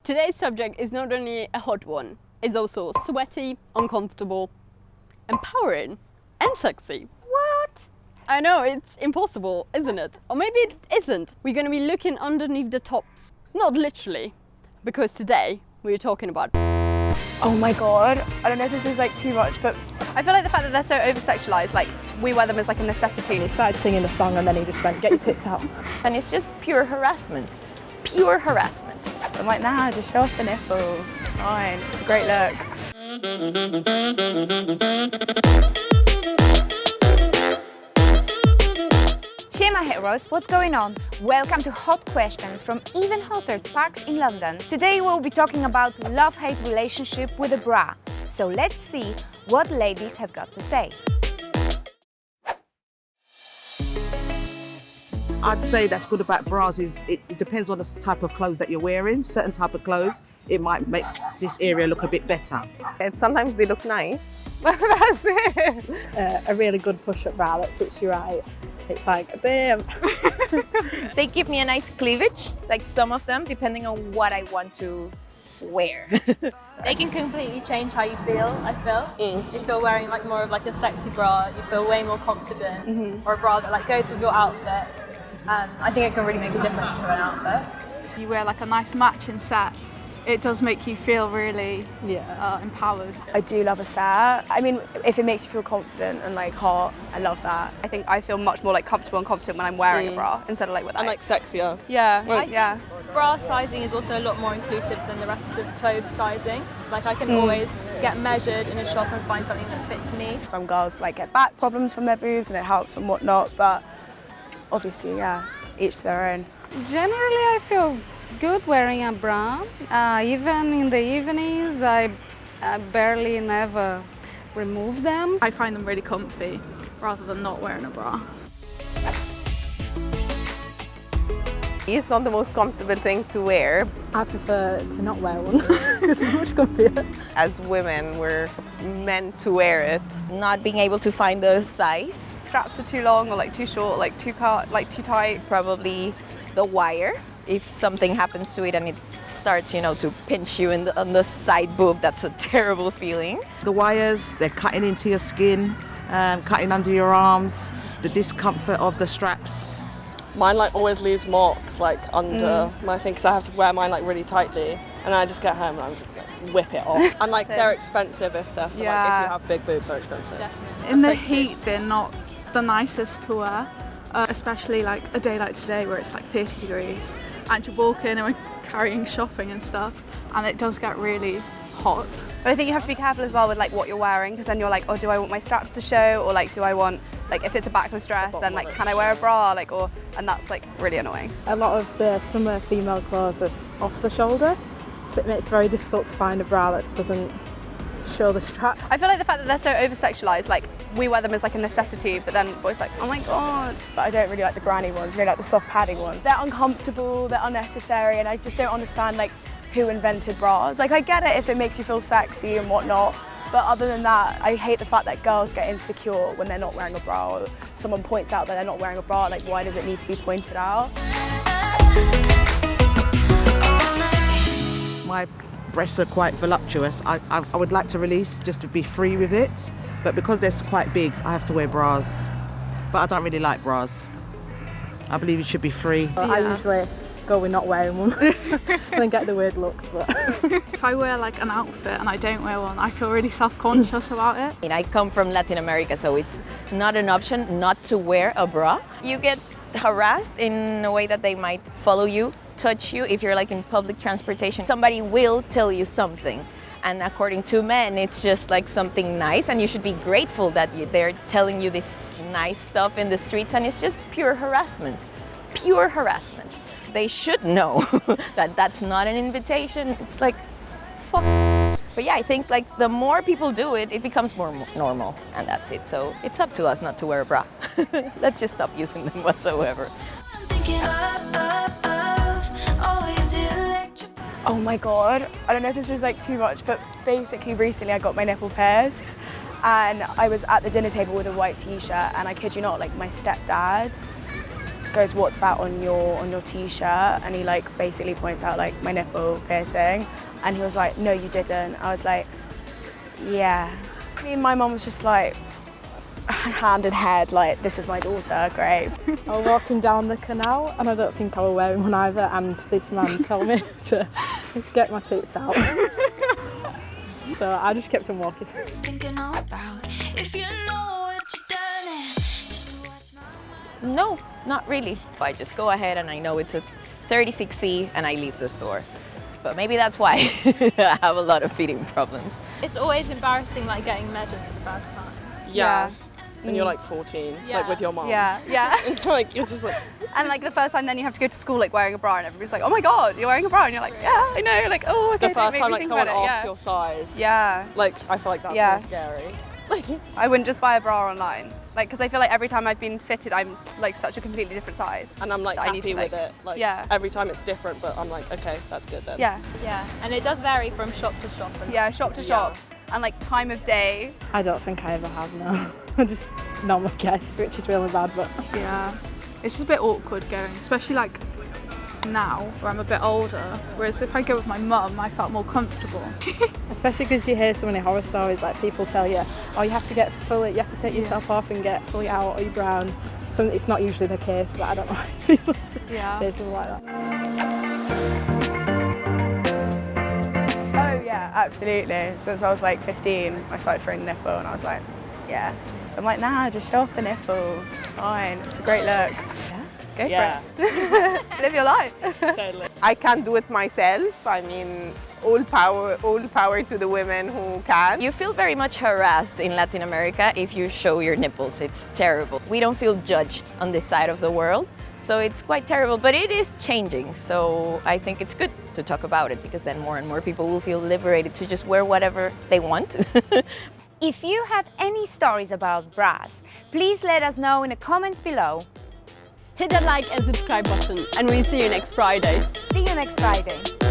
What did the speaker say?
Today's subject is not only a hot one, it's also sweaty, uncomfortable, empowering, and sexy. What? I know, it's impossible, isn't it? Or maybe it isn't. We're going to be looking underneath the tops. Not literally, because today we're talking about... Oh my god, I don't know if this is like too much, but I feel like the fact that they're so over-sexualized, like we wear them as like a necessity. He started singing the song and then he just went, get your tits out. And it's just pure harassment. Pure harassment. So I'm like, nah, just show off the nipple. It's fine, it's a great look. Shema heroes, what's going on? Welcome to Hot Questions from even hotter parks in London. Today we'll be talking about love-hate relationship with a bra. So let's see what ladies have got to say. I'd say that's good about bras is it depends on the type of clothes that you're wearing. Certain type of clothes, it might make this area look a bit better. And sometimes they look nice. That's it. A really good push-up bra that fits you right. It's like, damn. They give me a nice cleavage, like some of them, depending on what I want to wear. They can completely change how you feel, I feel. If you're wearing like more of like a sexy bra, you feel way more confident. Or a bra that like goes with your outfit. And I think it can really make a difference to an outfit. If you wear like a nice matching set, it does make you feel really empowered. I do love a set. I mean, if it makes you feel confident and like hot, I love that. I think I feel much more like comfortable and confident when I'm wearing a bra instead of like without. And like sexier. Yeah. Bra sizing is also a lot more inclusive than the rest of clothes sizing. Like I can always get measured in a shop and find something that fits me. Some girls like get back problems from their boobs and it helps and whatnot, but obviously, yeah, each to their own. Generally, I feel good wearing a bra. Even in the evenings, I barely never remove them. I find them really comfy rather than not wearing a bra. It's not the most comfortable thing to wear. I prefer to not wear one because it's much comfier. As women, we're meant to wear it. Not being able to find the size, Straps are too long or like too short, like too too tight. probably the wire. If something happens to it and it starts, to pinch you on the side boob, that's a terrible feeling. The wires, they're cutting into your skin, cutting under your arms, the discomfort of the straps. Mine like always leaves marks like under my thing because I have to wear mine like really tightly. And then I just get home and I'm just like whip it off. And like they're expensive if they're for, like if you have big boobs, they're expensive. Definitely. In the heat, they're not the nicest to wear, especially like a day like today where it's like 30 degrees and you're walking and we're carrying shopping and stuff and it does get really hot. But I think you have to be careful as well with like what you're wearing because then you're like, oh, do I want my straps to show or like do I want like if it's a backless dress then like can I wear a bra and that's like really annoying. A lot of the summer female clothes are off the shoulder, so it makes it very difficult to find a bra that doesn't show the strap. I feel like the fact that they're so over-sexualized, like we wear them as like a necessity, but then boys like, oh my god. But I don't really like the granny ones, I really like the soft padding ones. They're uncomfortable, they're unnecessary, and I just don't understand like who invented bras. Like I get it if it makes you feel sexy and whatnot, but other than that, I hate the fact that girls get insecure when they're not wearing a bra, or someone points out that they're not wearing a bra, like why does it need to be pointed out? My breasts are quite voluptuous. I would like to release just to be free with it, but because they're quite big, I have to wear bras. But I don't really like bras. I believe it should be free. I usually go with not wearing one and then get the weird looks. But If I wear like an outfit and I don't wear one, I feel really self-conscious about it. I come from Latin America, so it's not an option not to wear a bra. You get harassed in a way that they might follow you, touch you. If you're like in public transportation, somebody will tell you something. And according to men, it's just like something nice and you should be grateful that they're telling you this nice stuff in the streets, and it's just pure harassment. Pure harassment. They should know that that's not an invitation. It's like, fuck. But yeah, I think like the more people do it, it becomes more normal, and that's it. So it's up to us not to wear a bra. Let's just stop using them whatsoever. Oh my god, I don't know if this is like too much, but basically recently I got my nipple pierced and I was at the dinner table with a white t-shirt and I kid you not, like my stepdad goes, "What's that on your t-shirt?" And he like basically points out like my nipple piercing, and he was like, "No, you didn't." I was like, "Yeah." I mean, my mum was just like, hand in head, like, "This is my daughter, great." I was walking down the canal and I don't think I was wearing one either, and this man told me to get my tits out. So I just kept on walking. No, not really. I just go ahead and I know it's a 36C and I leave the store. But maybe that's why I have a lot of fitting problems. It's always embarrassing, like getting measured for the first time. Yeah. And you're like 14, like with your mom. Yeah. And like you're just like. And like the first time, then you have to go to school like wearing a bra, and everybody's like, "Oh my God, you're wearing a bra," and you're like, "Yeah, I know." Like, "Oh, okay." The first time like someone asks asks your size. Yeah. Like I feel like that's really scary. I wouldn't just buy a bra online, like, because I feel like every time I've been fitted, I'm like such a completely different size. And I'm like that I need happy to, with it. Like every time it's different, but I'm like, okay, that's good then. Yeah. Yeah, and it does vary from shop to shop. Yeah, shop to shop, and like time of day. I don't think I ever have, no. I just normal guess, which is really bad, but. Yeah, it's just a bit awkward going, especially like now where I'm a bit older, whereas if I go with my mum I felt more comfortable. Especially because you hear so many horror stories, like people tell you, "Oh, you have to get fully, you have to take your top off and get fully out or you're brown." So it's not usually the case, but I don't know if people say something like that. Oh yeah, absolutely. Since I was like 15, I started throwing the nipple, and I was like, yeah. So I'm like, nah, just show off the nipple. It's fine. It's a great look. Yeah. Go for it. Live your life. Totally. I can't do it myself. I mean, all power to the women who can. You feel very much harassed in Latin America if you show your nipples. It's terrible. We don't feel judged on this side of the world, so it's quite terrible, but it is changing. So I think it's good to talk about it, because then more and more people will feel liberated to just wear whatever they want. If you have any stories about bras, please let us know in the comments below. Hit that like and subscribe button, and we'll see you next Friday. See you next Friday.